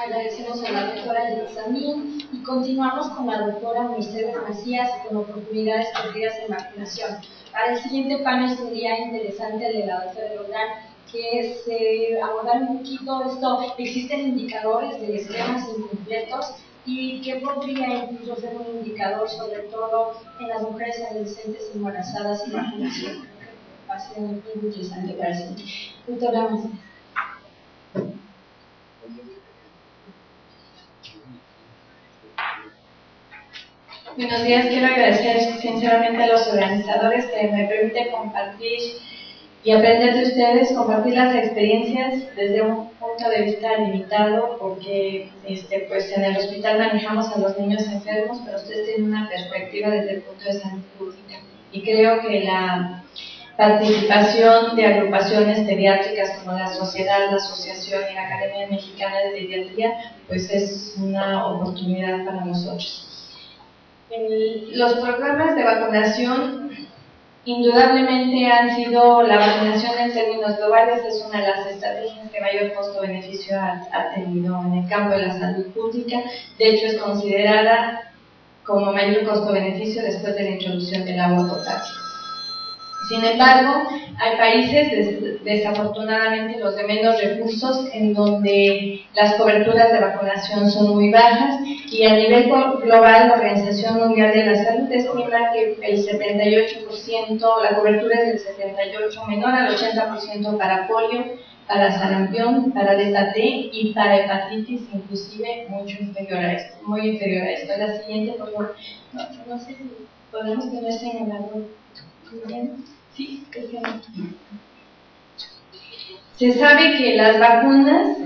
Agradecemos a la doctora Yetsamín y continuamos con la doctora Mercedes Macías con oportunidades perdidas en vacunación. Para el siguiente panel sería interesante el de la doctora Roldán, que es abordar un poquito esto. Existen indicadores de esquemas incompletos y qué podría incluso ser un indicador, sobre todo en las mujeres adolescentes embarazadas y vacunación. Va a ser muy interesante para el siguiente. Doctora Macías. Buenos días, quiero agradecer sinceramente a los organizadores que me permiten compartir y aprender de ustedes, compartir las experiencias desde un punto de vista limitado, porque pues en el hospital manejamos a los niños enfermos, pero ustedes tienen una perspectiva desde el punto de salud pública. Y creo que la participación de agrupaciones pediátricas como la Sociedad, la Asociación y la Academia Mexicana de Pediatría, pues es una oportunidad para nosotros. Los programas de vacunación indudablemente han sido, la vacunación en términos globales es una de las estrategias que mayor costo-beneficio ha tenido en el campo de la salud pública. De hecho, es considerada como mayor costo-beneficio después de la introducción del agua potable. Sin embargo, hay países, desafortunadamente los de menos recursos, en donde las coberturas de vacunación son muy bajas, y a nivel global la Organización Mundial de la Salud estima que el 78%, la cobertura es del 78%, menor al 80% para polio, para sarampión, para beta T y para hepatitis, inclusive mucho inferior a esto, muy inferior a esto. La siguiente, por favor. No sé si podemos tener señalado. Sí, se sabe que las vacunas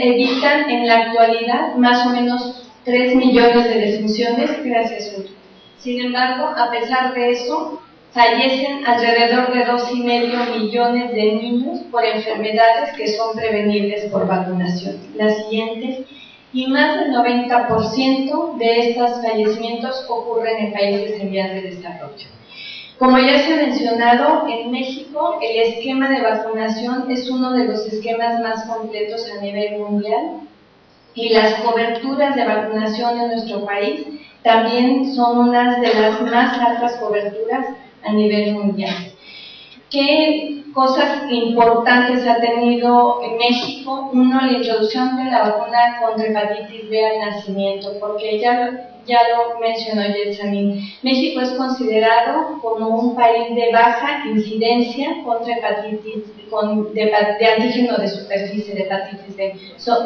evitan en la actualidad más o menos 3 millones de defunciones gracias a ello. Sin embargo, a pesar de eso, fallecen alrededor de 2,5 millones de niños por enfermedades que son prevenibles por vacunación. La siguiente. Y más del 90% de estos fallecimientos ocurren en países en vías de desarrollo. Como ya se ha mencionado, en México el esquema de vacunación es uno de los esquemas más completos a nivel mundial, y las coberturas de vacunación en nuestro país también son unas de las más altas coberturas a nivel mundial. ¿Qué cosas importantes ha tenido en México? Uno, la introducción de la vacuna contra hepatitis B al nacimiento, porque ya lo mencionó Yetsamín. México es considerado como un país de baja incidencia contra hepatitis, de antígeno de superficie de hepatitis B.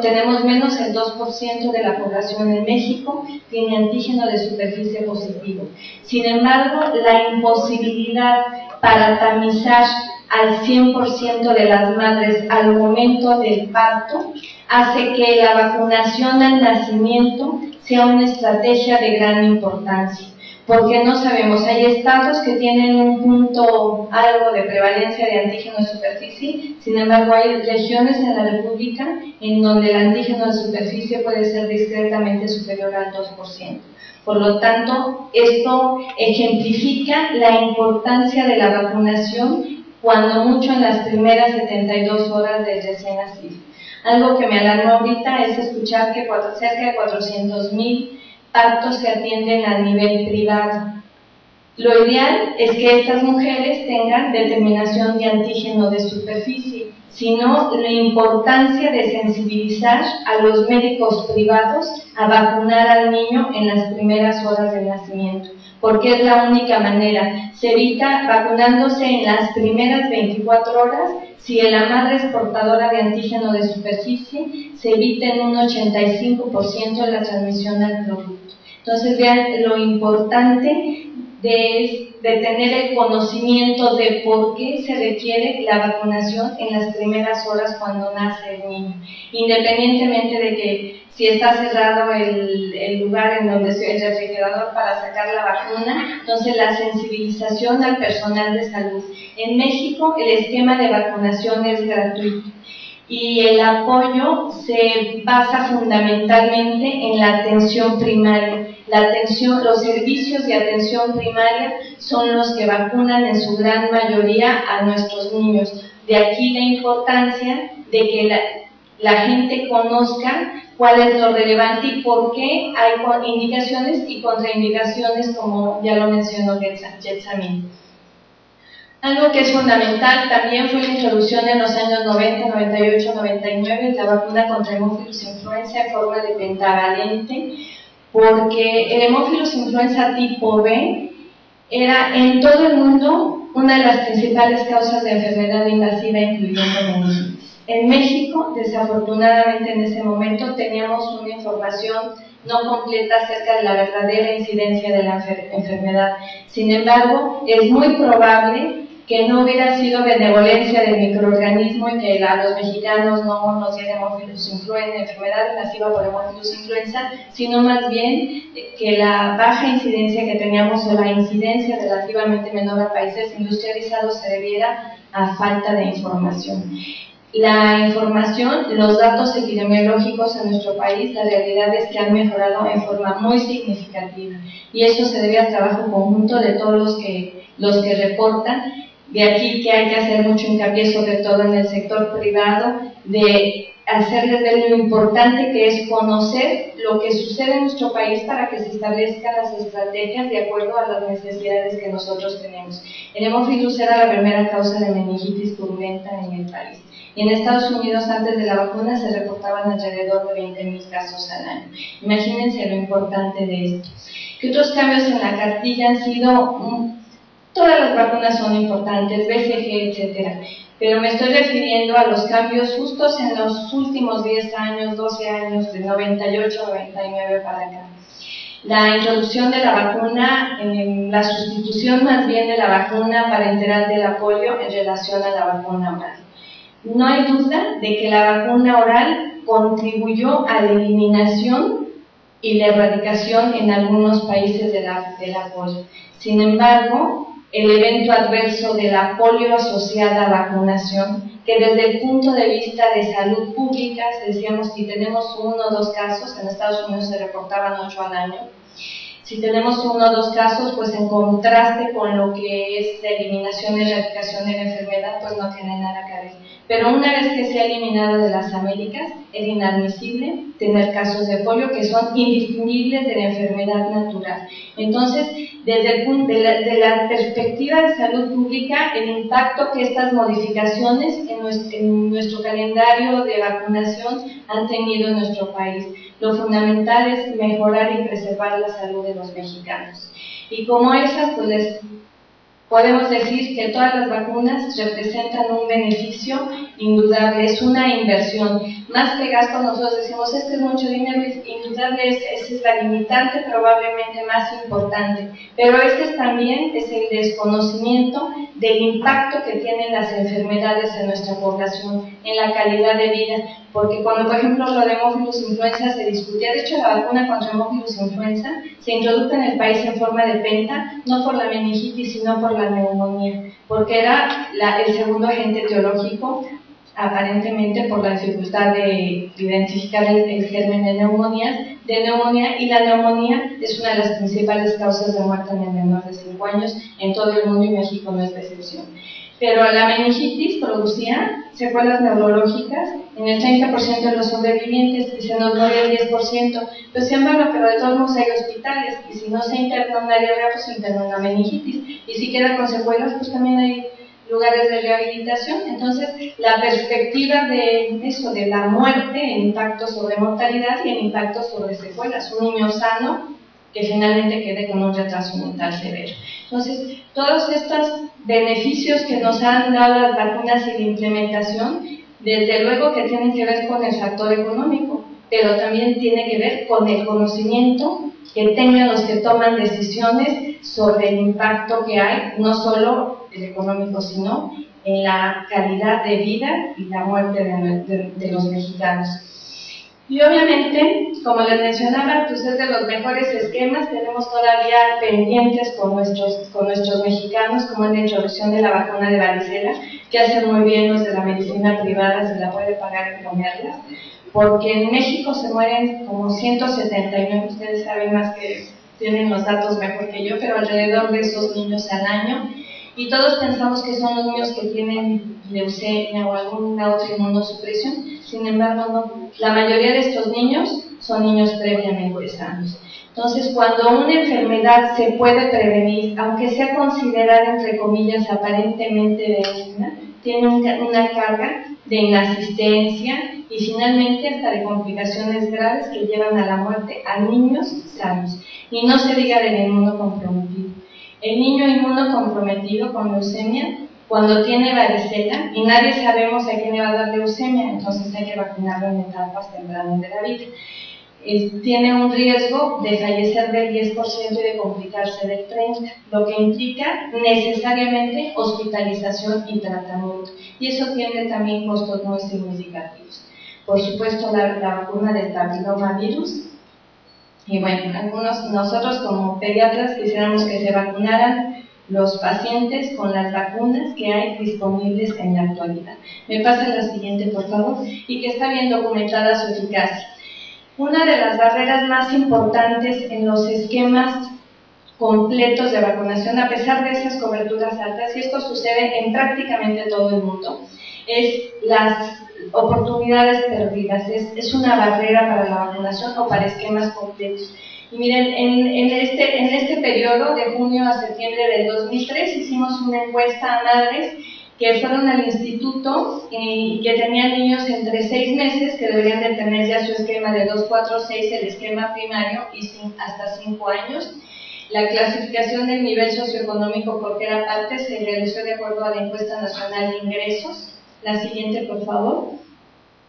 Tenemos menos del 2% de la población en México tiene antígeno de superficie positivo. Sin embargo, la imposibilidad para tamizar al 100% de las madres al momento del parto hace que la vacunación al nacimiento sea una estrategia de gran importancia, porque no sabemos, hay estados que tienen un punto algo de prevalencia de antígeno de superficie, sin embargo hay regiones en la República en donde el antígeno de superficie puede ser discretamente superior al 2%. Por lo tanto, esto ejemplifica la importancia de la vacunación cuando mucho en las primeras 72 horas del recién nacido. Algo que me alarmó ahorita es escuchar que cerca de 400,000 partos se atienden a nivel privado. Lo ideal es que estas mujeres tengan determinación de antígeno de superficie, sino la importancia de sensibilizar a los médicos privados a vacunar al niño en las primeras horas del nacimiento, porque es la única manera. Se evita vacunándose en las primeras 24 horas. Si la madre es portadora de antígeno de superficie, se evita en un 85% la transmisión al producto. Entonces vean lo importante de tener el conocimiento de por qué se requiere la vacunación en las primeras horas cuando nace el niño, independientemente de que si está cerrado el lugar en donde el refrigerador para sacar la vacuna. Entonces la sensibilización al personal de salud. En México el esquema de vacunación es gratuito y el apoyo se basa fundamentalmente en la atención primaria. Los servicios de atención primaria son los que vacunan en su gran mayoría a nuestros niños. De aquí la importancia de que la gente conozca cuál es lo relevante y por qué hay indicaciones y contraindicaciones, como ya lo mencionó Getsamín. Algo que es fundamental también fue la introducción en los años 90, 98, 99 de la vacuna contra hemófilos influenza en forma de pentavalente, porque el hemófilos influenza tipo B era en todo el mundo una de las principales causas de enfermedad invasiva, incluyendo meningitis. En México, desafortunadamente en ese momento, teníamos una información no completa acerca de la verdadera incidencia de la enfermedad. Sin embargo, es muy probable que no hubiera sido benevolencia del microorganismo y que a los mexicanos no nos diera hemófilos influenza, enfermedad invasiva por hemófilos influenza, sino más bien que la baja incidencia que teníamos o la incidencia relativamente menor a países industrializados se debiera a falta de información. La información, los datos epidemiológicos en nuestro país, la realidad es que han mejorado en forma muy significativa y eso se debe al trabajo conjunto de todos los que reportan. De aquí que hay que hacer mucho hincapié, sobre todo en el sector privado, de hacerles ver lo importante que es conocer lo que sucede en nuestro país para que se establezcan las estrategias de acuerdo a las necesidades que nosotros tenemos. El hemófilus era la primera causa de meningitis purulenta en el país. Y en Estados Unidos, antes de la vacuna, se reportaban alrededor de 20,000 casos al año. Imagínense lo importante de esto. ¿Qué otros cambios en la cartilla han sido? Todas las vacunas son importantes, BCG, etcétera, pero me estoy refiriendo a los cambios justos en los últimos 10 años, 12 años, de 98, 99 para acá. La introducción de la vacuna, la sustitución más bien de la vacuna parenteral de la polio en relación a la vacuna oral. No hay duda de que la vacuna oral contribuyó a la eliminación y la erradicación en algunos países de la polio. Sin embargo, el evento adverso de la polio asociada a vacunación, que desde el punto de vista de salud pública, decíamos que tenemos 1 o 2 casos, en Estados Unidos se reportaban 8 al año, si tenemos 1 o 2 casos, pues en contraste con lo que es la eliminación y erradicación de la enfermedad, pues no tiene nada que ver. Pero una vez que se ha eliminado de las Américas, es inadmisible tener casos de polio que son indistinguibles de la enfermedad natural. Entonces, desde el punto de la perspectiva de salud pública, el impacto que estas modificaciones en nuestro calendario de vacunación han tenido en nuestro país. Lo fundamental es mejorar y preservar la salud de los mexicanos. Y como esas, pues podemos decir que todas las vacunas representan un beneficio indudable, es una inversión. Más que gasto, nosotros decimos, es mucho dinero, indudable, esa es la limitante probablemente más importante. Pero también es el desconocimiento del impacto que tienen las enfermedades en nuestra población, en la calidad de vida. Porque cuando, por ejemplo, lo de hemófilos influenza se discutía, de hecho la vacuna contra hemófilos influenza se introdujo en el país en forma de penta, no por la meningitis, sino por la neumonía, porque era el segundo agente etiológico, aparentemente por la dificultad de identificar el germen de neumonía, y la neumonía es una de las principales causas de muerte en el menor de 5 años en todo el mundo y México no es la excepción. Pero la meningitis producía secuelas neurológicas en el 30% de los sobrevivientes y se nos moría el 10%. Pues sin embargo, pero de todos modos hay hospitales y si no se interna una diarrea, pues se interna una meningitis y si queda con secuelas, pues también hay lugares de rehabilitación. Entonces, la perspectiva de eso, de la muerte, el impacto sobre mortalidad y el impacto sobre secuelas. Un niño sano que finalmente quede con un retraso mental severo. Entonces, todos estos beneficios que nos han dado las vacunas y la implementación, desde luego que tienen que ver con el factor económico, pero también tiene que ver con el conocimiento que tengan los que toman decisiones sobre el impacto que hay, no solo el económico, sino en la calidad de vida y la muerte de los mexicanos. Y obviamente, como les mencionaba, pues es de los mejores esquemas, tenemos todavía pendientes con nuestros mexicanos, como en la introducción de la vacuna de varicela, que hacen muy bien los de la medicina privada, se la puede pagar y ponerla, porque en México se mueren como 179, ustedes saben más que tienen los datos mejor que yo, pero alrededor de esos niños al año, y todos pensamos que son los niños que tienen leucemia o alguna otra inmunosupresión. Sin embargo, no. La mayoría de estos niños son niños previamente sanos. Entonces, cuando una enfermedad se puede prevenir, aunque sea considerada, entre comillas, aparentemente benigna, tiene una carga de inasistencia y finalmente hasta de complicaciones graves que llevan a la muerte a niños sanos. Y no se diga del inmunocomprometido. El niño inmunocomprometido con leucemia, cuando tiene varicela, y nadie sabemos a quién le va a dar leucemia, entonces hay que vacunarlo en etapas tempranas de la vida. Tiene un riesgo de fallecer del 10% y de complicarse del 30%, lo que implica necesariamente hospitalización y tratamiento. Y eso tiene también costos muy significativos. Por supuesto, la vacuna del papillomavirus. Y bueno, nosotros como pediatras quisiéramos que se vacunaran los pacientes con las vacunas que hay disponibles en la actualidad. Me pasa la siguiente, por favor, y que está bien documentada su eficacia. Una de las barreras más importantes en los esquemas completos de vacunación, a pesar de esas coberturas altas, y esto sucede en prácticamente todo el mundo, es las oportunidades perdidas. Es una barrera para la vacunación o para esquemas completos. Y miren, en este periodo de junio a septiembre del 2003 hicimos una encuesta a madres que fueron al instituto y que tenían niños entre 6 meses, que deberían de tener ya su esquema de 2, 4, 6, el esquema primario, y hasta 5 años. La clasificación del nivel socioeconómico por cada parte se realizó de acuerdo a la encuesta nacional de ingresos. La siguiente, por favor.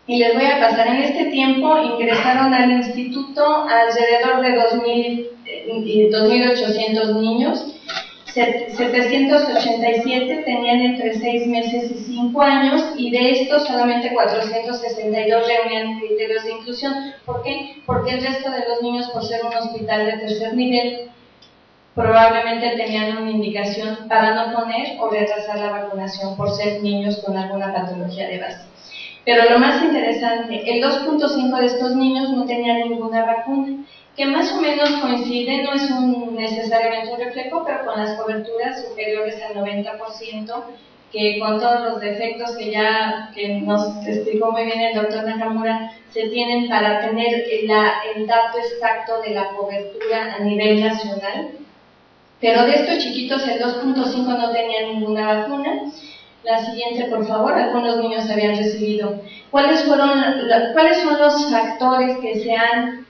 Y les voy a pasar, en este tiempo ingresaron al instituto alrededor de 2.800 niños. 787 tenían entre 6 meses y 5 años, y de estos solamente 462 reunían criterios de inclusión. ¿Por qué? Porque el resto de los niños, por ser un hospital de tercer nivel, probablemente tenían una indicación para no poner o retrasar la vacunación por ser niños con alguna patología de base. Pero lo más interesante, el 2.5 de estos niños no tenían ninguna vacuna, que más o menos coincide, no es necesariamente un reflejo, pero con las coberturas superiores al 90%, que con todos los defectos que nos explicó muy bien el doctor Nakamura, se tienen para tener el dato exacto de la cobertura a nivel nacional. Pero de estos chiquitos, el 2.5 no tenía ninguna vacuna. La siguiente, por favor. Algunos niños habían recibido. ¿Cuáles son los factores que se han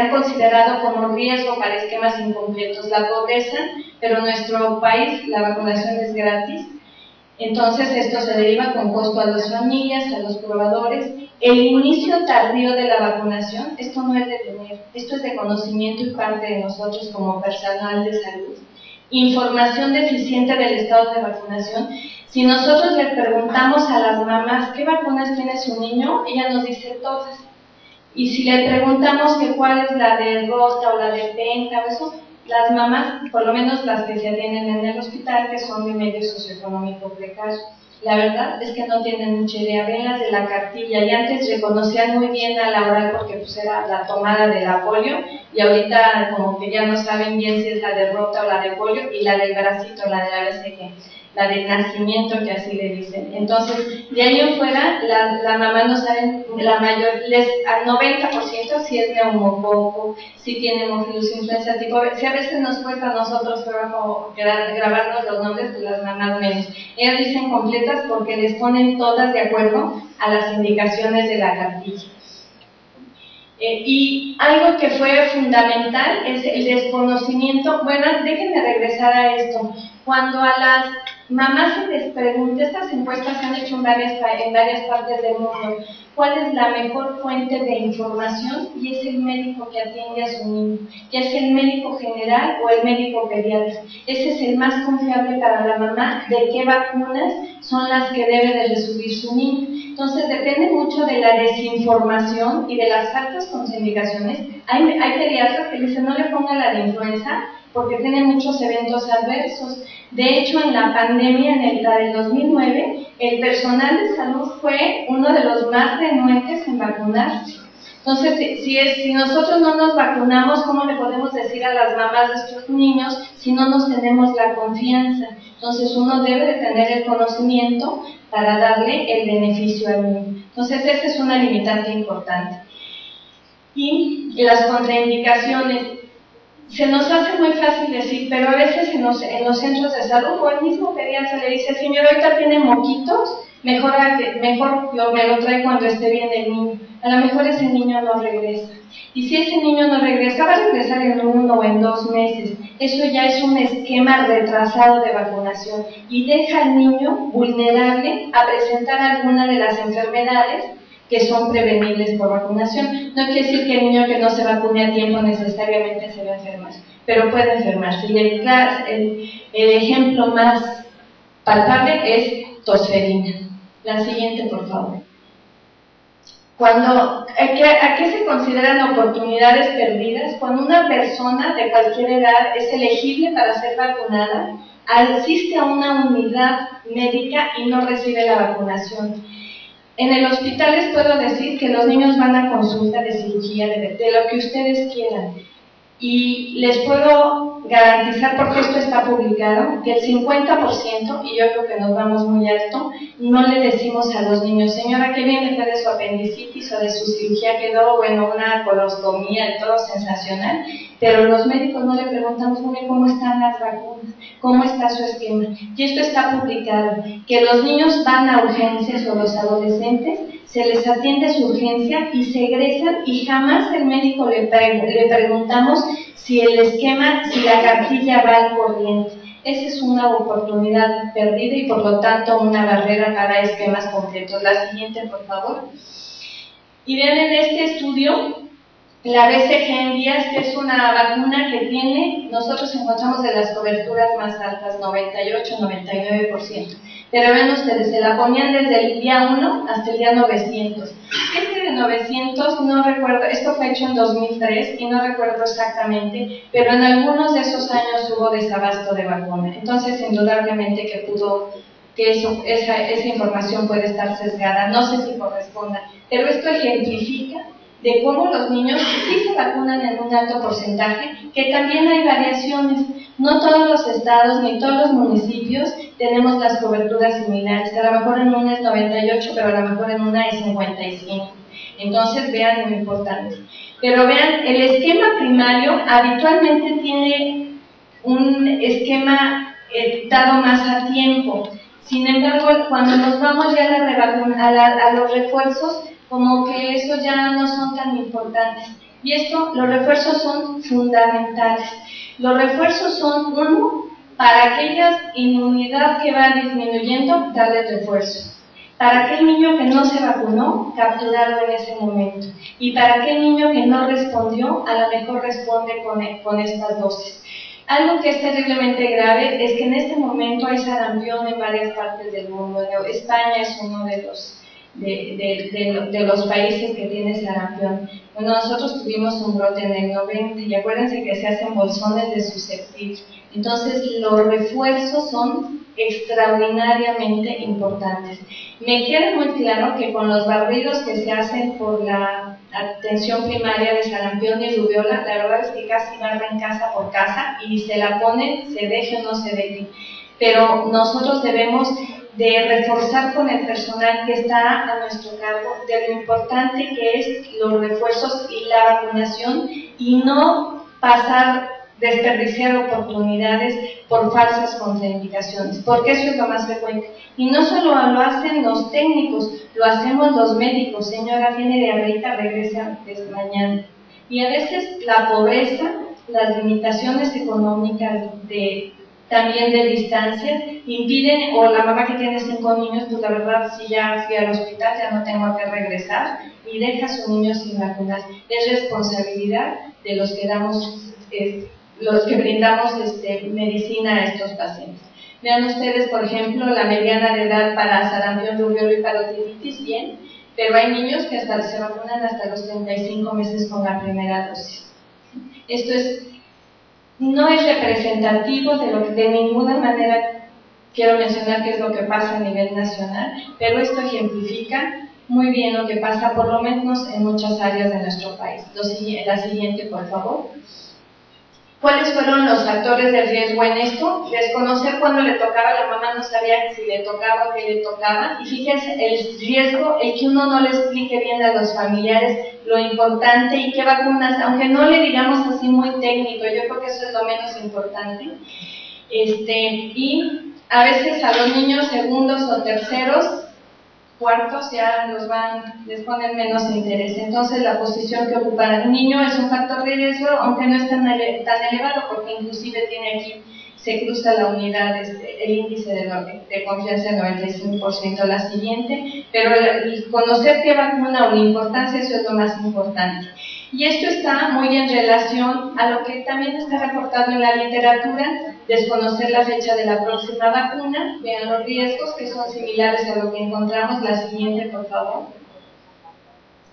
considerado como riesgo para esquemas incompletos? La pobreza, pero en nuestro país la vacunación es gratis. Entonces esto se deriva con costo a las familias, a los probadores. El inicio tardío de la vacunación, esto no es de dinero, esto es de conocimiento y parte de nosotros como personal de salud. Información deficiente del estado de vacunación. Si nosotros le preguntamos a las mamás qué vacunas tiene su niño, ella nos dice todas. Y si le preguntamos que cuál es la de Rota o la de Penta o eso, las mamás, por lo menos las que se atienden en el hospital, que son de medio socioeconómico precario, la verdad es que no tienen mucha idea. Ven las de la cartilla, y antes reconocían muy bien a la oral porque pues era la tomada de la polio, y ahorita como que ya no saben bien si es la de Rota o la de polio, y la del bracito, la de la BCG, la del nacimiento, que así le dicen. Entonces, de ahí en fuera, la mamá no saben, la mayor, al 90% si es neumococo, si tiene hemofilus influenza tipo B. Si a veces nos cuesta a nosotros trabajo grabarnos los nombres, de las mamás menos. Ellas dicen completas porque les ponen todas de acuerdo a las indicaciones de la cartilla. Y algo que fue fundamental es el desconocimiento. Bueno, déjenme regresar a esto. Cuando a las mamás se les pregunta, estas encuestas se han hecho en varias partes del mundo, cuál es la mejor fuente de información, y es el médico que atiende a su niño, ya es el médico general o el médico pediatra. Ese es el más confiable para la mamá de qué vacunas son las que debe de recibir su niño. Entonces depende mucho de la desinformación y de las faltas contraindicaciones. Hay pediatras que dicen no le ponga la de influenza porque tiene muchos eventos adversos. De hecho, en la pandemia, en la del 2009, el personal de salud fue uno de los más renuentes en vacunarse. Entonces, si nosotros no nos vacunamos, ¿cómo le podemos decir a las mamás de estos niños si no nos tenemos la confianza? Entonces, uno debe de tener el conocimiento para darle el beneficio al niño. Entonces, esa es una limitante importante. Y las contraindicaciones. Se nos hace muy fácil decir, pero a veces en los centros de salud o el mismo pediatra le dice, señor, ahorita tiene moquitos, mejor me lo trae cuando esté bien el niño. A lo mejor ese niño no regresa. Y si ese niño no regresa, va a regresar en 1 o en 2 meses. Eso ya es un esquema retrasado de vacunación y deja al niño vulnerable a presentar alguna de las enfermedades que son prevenibles por vacunación. No quiere decir que el niño que no se vacune a tiempo necesariamente se va a enfermar, pero puede enfermarse. Y el ejemplo más palpable es tosferina. La siguiente, por favor. ¿A qué se consideran oportunidades perdidas? Cuando una persona de cualquier edad es elegible para ser vacunada, asiste a una unidad médica y no recibe la vacunación. En el hospital les puedo decir que los niños van a consulta de cirugía, de lo que ustedes quieran. Y les puedo garantizar, porque esto está publicado, que el 50%, y yo creo que nos vamos muy alto, no le decimos a los niños, señora, ¿qué viene? ¿Fue de su apendicitis o de su cirugía? Quedó, bueno, una colostomía, todo sensacional, pero los médicos no le preguntamos, mire, ¿cómo están las vacunas? ¿Cómo está su esquema? Y esto está publicado, que los niños van a urgencias o los adolescentes, se les atiende su urgencia y se egresan y jamás el médico le preguntamos si el esquema, si la cartilla va al corriente. Esa es una oportunidad perdida y por lo tanto una barrera para esquemas completos. La siguiente, por favor. Y vean en este estudio, la BCG en días, que es una vacuna que tiene, nosotros encontramos de las coberturas más altas, 98, 99%. Pero ven ustedes, se la ponían desde el día 1 hasta el día 900. De 900, no recuerdo, esto fue hecho en 2003 y no recuerdo exactamente, pero en algunos de esos años hubo desabasto de vacuna. Entonces, indudablemente esa información puede estar sesgada, no sé si corresponda, pero esto ejemplifica de cómo los niños sí se vacunan en un alto porcentaje, que también hay variaciones. No todos los estados ni todos los municipios tenemos las coberturas similares. A lo mejor en una es 98, pero a lo mejor en una es 55. Entonces, vean lo importante. Pero vean, el esquema primario habitualmente tiene un esquema dado más a tiempo. Sin embargo, cuando nos vamos ya a los refuerzos, como que esos ya no son tan importantes. Y los refuerzos son fundamentales. Los refuerzos son, uno, para aquella inmunidad que va disminuyendo, darle refuerzo. Para aquel niño que no se vacunó, capturarlo en ese momento. Y para aquel niño que no respondió, a lo mejor responde con estas dosis. Algo que es terriblemente grave es que en este momento hay sarampión en varias partes del mundo. España es uno de los países que tiene sarampión. Bueno, nosotros tuvimos un brote en el 90 y acuérdense que se hacen bolsones de susceptibles. Entonces, los refuerzos son extraordinariamente importantes. Me queda muy claro que con los barridos que se hacen por la atención primaria de sarampión y rubiola, la verdad es que casi barren casa por casa y se la ponen, se deje o no se deje. Pero nosotros debemos de reforzar con el personal que está a nuestro cargo de lo importante que es los refuerzos y la vacunación y no desperdiciar oportunidades por falsas contraindicaciones, porque eso es lo más frecuente. Y no solo lo hacen los técnicos, lo hacemos los médicos. Señora, tiene diarrea, regresa mañana. Y a veces la pobreza, las limitaciones económicas también de distancia, impiden, o la mamá que tiene 5 niños, pues la verdad, si ya fui al hospital, ya no tengo que regresar, y deja a su niño sin vacunar. Es responsabilidad de los que brindamos medicina a estos pacientes. Vean ustedes, por ejemplo, la mediana de edad para sarampión, rubiola y parotiditis, bien, pero hay niños que se vacunan hasta los 35 meses con la primera dosis. Esto no es representativo de ninguna manera quiero mencionar qué es lo que pasa a nivel nacional, pero esto ejemplifica muy bien lo que pasa, por lo menos en muchas áreas de nuestro país. La siguiente, por favor. ¿Cuáles fueron los factores de riesgo en esto? Desconocer cuándo le tocaba, la mamá no sabía si le tocaba o qué le tocaba. Y fíjense, el riesgo, el que uno no le explique bien a los familiares lo importante y qué vacunas, aunque no le digamos así muy técnico, yo creo que eso es lo menos importante. Y a veces a los niños segundos o terceros, cuartos ya les ponen menos interés. Entonces la posición que ocupa el niño es un factor de riesgo, aunque no es tan elevado, porque inclusive tiene aquí, se cruza la unidad, el índice de confianza del 95%. La siguiente, pero el conocer qué vacuna o la importancia, eso es lo más importante. Y esto está muy en relación a lo que también está reportado en la literatura, desconocer la fecha de la próxima vacuna, vean los riesgos que son similares a lo que encontramos. La siguiente, por favor.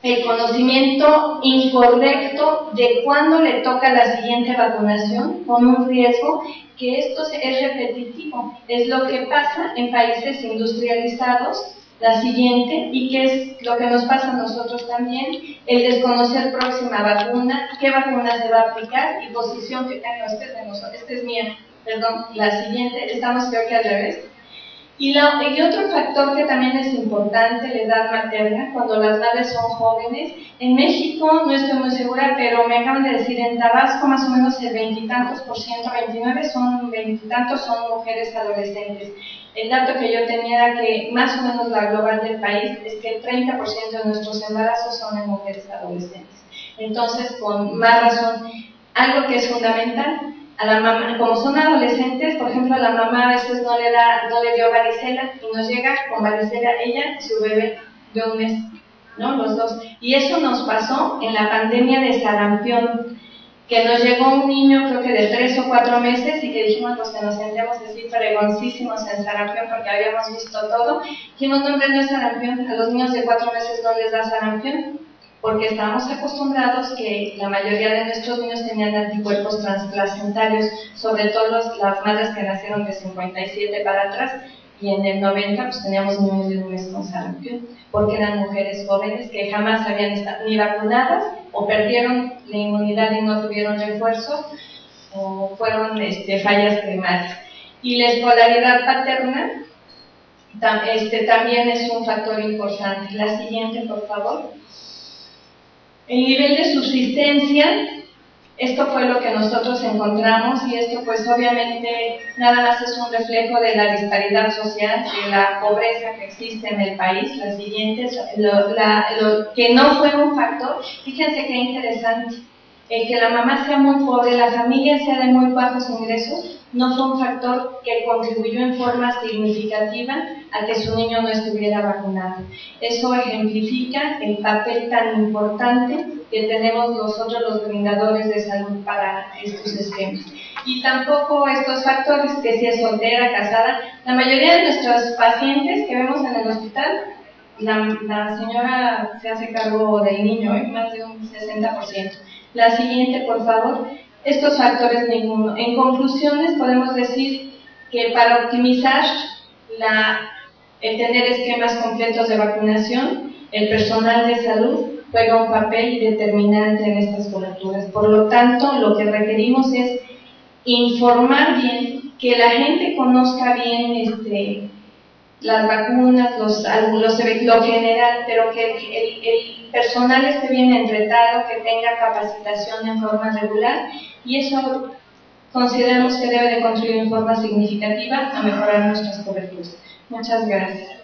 El conocimiento incorrecto de cuándo le toca la siguiente vacunación, con un riesgo que esto es repetitivo, es lo que pasa en países industrializados. La siguiente, y que es lo que nos pasa a nosotros también, el desconocer próxima vacuna, qué vacuna se va a aplicar y posición que tenga usted de nosotros. Esta es mía, perdón, la siguiente, estamos creo que al revés. Y otro factor que también es importante, la edad materna, cuando las madres son jóvenes. En México, no estoy muy segura, pero me acaban de decir, en Tabasco más o menos el 20 y tantos por ciento, 20 y tantos son mujeres adolescentes. El dato que yo tenía era que más o menos la global del país es que el 30% de nuestros embarazos son en mujeres adolescentes. Entonces, con más razón, algo que es fundamental, a la mamá, como son adolescentes, por ejemplo, a la mamá a veces no le dio varicela y nos llega con varicela ella y su bebé de un mes, ¿no? Los dos. Y eso nos pasó en la pandemia de sarampión, que nos llegó un niño creo que de 3 o 4 meses y que dijimos los que nos sentíamos así fregoncísimos en sarampión porque habíamos visto todo. Dijimos, no, no es sarampión, a los niños de 4 meses no les da sarampión, porque estábamos acostumbrados que la mayoría de nuestros niños tenían anticuerpos transplacentarios, sobre todo las madres que nacieron de 57 para atrás, y en el 90 pues teníamos niños de un mes con sarampión, porque eran mujeres jóvenes que jamás habían estado ni vacunadas, o perdieron la inmunidad y no tuvieron refuerzo, o fueron fallas primarias. Y la escolaridad paterna también es un factor importante. La siguiente, por favor. El nivel de subsistencia, esto fue lo que nosotros encontramos, y esto pues obviamente nada más es un reflejo de la disparidad social, de la pobreza que existe en el país. La siguiente, lo que no fue un factor, fíjense qué interesante, el que la mamá sea muy pobre, la familia sea de muy bajos ingresos, no fue un factor que contribuyó en forma significativa a que su niño no estuviera vacunado. Eso ejemplifica el papel tan importante que tenemos nosotros los brindadores de salud para estos esquemas. Y tampoco estos factores, que si es soltera, casada, la mayoría de nuestros pacientes que vemos en el hospital, la señora se hace cargo del niño, más de un 60%. La siguiente, por favor. Estos factores ninguno. En conclusiones, podemos decir que para optimizar el tener esquemas completos de vacunación, el personal de salud juega un papel determinante en estas coberturas. Por lo tanto, lo que requerimos es informar bien, que la gente conozca bien las vacunas, lo general, pero que el personal esté bien entrenado, que tenga capacitación en forma regular, y eso consideramos que debe de contribuir en forma significativa a mejorar nuestras coberturas. Muchas gracias.